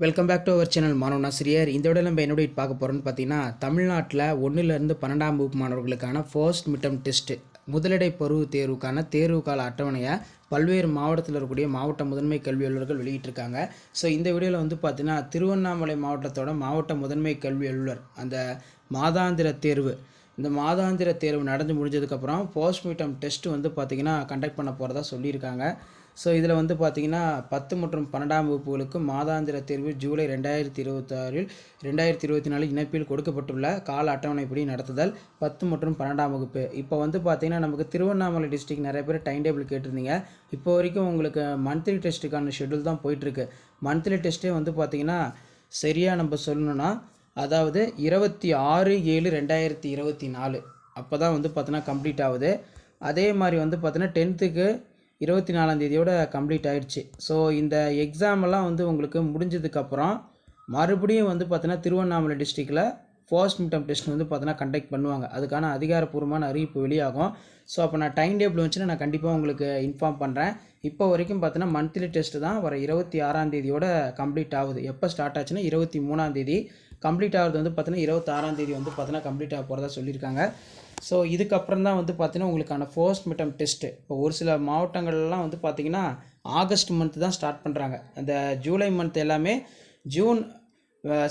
Welcome back to our channel மாணவன் ஆசிரியர். இந்த விட நம்ம என்னோட பார்க்க போகிறோம்னு பார்த்தீங்கன்னா, தமிழ்நாட்டில் 1லேருந்து 12ஆம் வகுப்பு மாணவர்களுக்கான ஃபர்ஸ்ட் மிட்டம் டெஸ்ட்டு முதலிடை பருவ தேர்வுக்கான தேர்வு கால அட்டவணையை பல்வேறு மாவட்டத்தில் இருக்கக்கூடிய மாவட்ட முதன்மை கல்வி அலுவலர்கள் வெளியிட்டிருக்காங்க. ஸோ இந்த வீடியோவில் வந்து பார்த்தீங்கன்னா, திருவண்ணாமலை மாவட்டத்தோட மாவட்ட முதன்மை கல்வி அலுவலர் அந்த மாதாந்திர தேர்வு இந்த மாதாந்திர தேர்வு நடந்து முடிஞ்சதுக்கப்புறம் போஸ்ட் மிட்டம் டெஸ்ட் வந்து பார்த்திங்கன்னா கண்டக்ட் பண்ண போகிறதா சொல்லியிருக்காங்க. ஸோ இதில் வந்து பார்த்திங்கன்னா 10 மற்றும் 12ஆம் வகுப்புகளுக்கு மாதாந்திர தேர்வு ஜூலை 2026 2024 இணைப்பில் கொடுக்கப்பட்டுள்ள கால அட்டவணைப்படி நடத்துதல் 10 மற்றும் 12ஆம் வகுப்பு. இப்போ வந்து பார்த்திங்கன்னா நமக்கு திருவண்ணாமலை டிஸ்ட்ரிக்ட் நிறைய பேர் டைம் டேபிள் கேட்டிருந்தீங்க. இப்போ வரைக்கும் உங்களுக்கு மந்த்லி டெஸ்ட்டுக்கான ஷெட்யூல் தான் போயிட்டுருக்கு. மந்த்லி டெஸ்ட்டே வந்து பார்த்திங்கன்னா சரியாக நம்ம சொல்லணுன்னா அதாவது 26/7/2024 அப்போ தான் வந்து பார்த்தோன்னா கம்ப்ளீட் ஆகுது. அதே மாதிரி வந்து பார்த்தோன்னா 10th 24ஆம் தேதியோட கம்ப்ளீட் ஆகிடுச்சு. ஸோ இந்த எக்ஸாமெல்லாம் வந்து உங்களுக்கு முடிஞ்சதுக்கப்புறம் மறுபடியும் வந்து பார்த்தோன்னா திருவண்ணாமலை டிஸ்ட்ரிக்டில் ஃபர்ஸ்ட் மிட்டம் டெஸ்ட் வந்து பார்த்தோன்னா கண்டக்ட் பண்ணுவாங்க. அதுக்கான அதிகாரப்பூர்வமான அறிவிப்பு வெளியாகும். ஸோ அப்போ நான் டைம் டேபிள் வந்துச்சுன்னா நான் கண்டிப்பாக உங்களுக்கு இன்ஃபார்ம் பண்ணுறேன். இப்போ வரைக்கும் பார்த்தோன்னா மந்த்லி டெஸ்ட்டு தான் வர 26ஆம் தேதியோட கம்ப்ளீட் ஆகுது. எப்போ ஸ்டார்ட் ஆச்சுன்னா 23ஆம் தேதி கம்ப்ளீட் ஆகிறது வந்து பார்த்தீங்கன்னா 26ஆம் தேதி வந்து பார்த்தீங்கன்னா கம்ப்ளீட் ஆக போகிறதா சொல்லியிருக்காங்க. ஸோ இதுக்கப்புறம் தான் வந்து பார்த்தீங்கன்னா உங்களுக்கான ஃபர்ஸ்ட் மிட்டம் டெஸ்ட்டு இப்போ ஒரு சில மாவட்டங்கள்லாம் வந்து பார்த்திங்கன்னா ஆகஸ்ட் மந்த் தான் ஸ்டார்ட் பண்ணுறாங்க. அந்த ஜூலை மந்த் எல்லாமே ஜூன்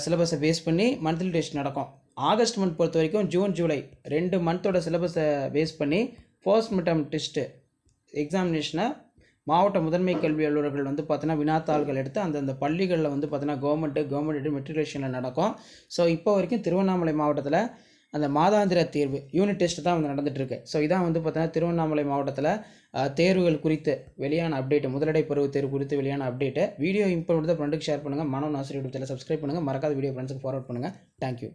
சிலபஸை பேஸ் பண்ணி மந்த்லி டெஸ்ட் நடக்கும். ஆகஸ்ட் மந்த் பொறுத்த வரைக்கும் ஜூன் ஜூலை 2 மந்தோட சிலபஸை பேஸ் பண்ணி ஃபர்ஸ்ட் மிட்டம் டெஸ்ட்டு எக்ஸாமினேஷனை மாவட்ட முதன்மை கல்வி அலுவலர்கள் வந்து பார்த்தீங்கன்னா வினாத்தாள்கள் எடுத்து அந்தந்த பள்ளிகளில் வந்து பார்த்தீங்கன்னா கவர்மெண்ட் மெட்ரிகுலேஷனில் நடக்கும். ஸோ இப்போ வரைக்கும் திருவண்ணாமலை மாவட்டத்தில் அந்த மாதாந்திர தேர்வு யூனிட் டெஸ்ட் தான் வந்து நடந்துகிட்ருக்கு. ஸோ இதான் வந்து பார்த்தீங்கன்னா திருவண்ணாமலை மாவட்டத்தில் தேர்வுகள் குறித்து வெளியான அப்டேட்டு முதலிடை பருவ தேர்வு குறித்து வெளியான அப்டேட்டு. வீடியோ இம்பார்ட்டன்ட் ஃப்ரெண்டுக்கு ஷேர் பண்ணுங்கள். மாணவன் ஆசிரியர் யூடியூப் சேனல் சப்ஸ்கிரைப் பண்ணுங்கள். மறக்காத வீடியோ ஃப்ரெண்ட்ஸுக்கு ஃபார்வர்ட் பண்ணுங்கள். தேங்க்யூ.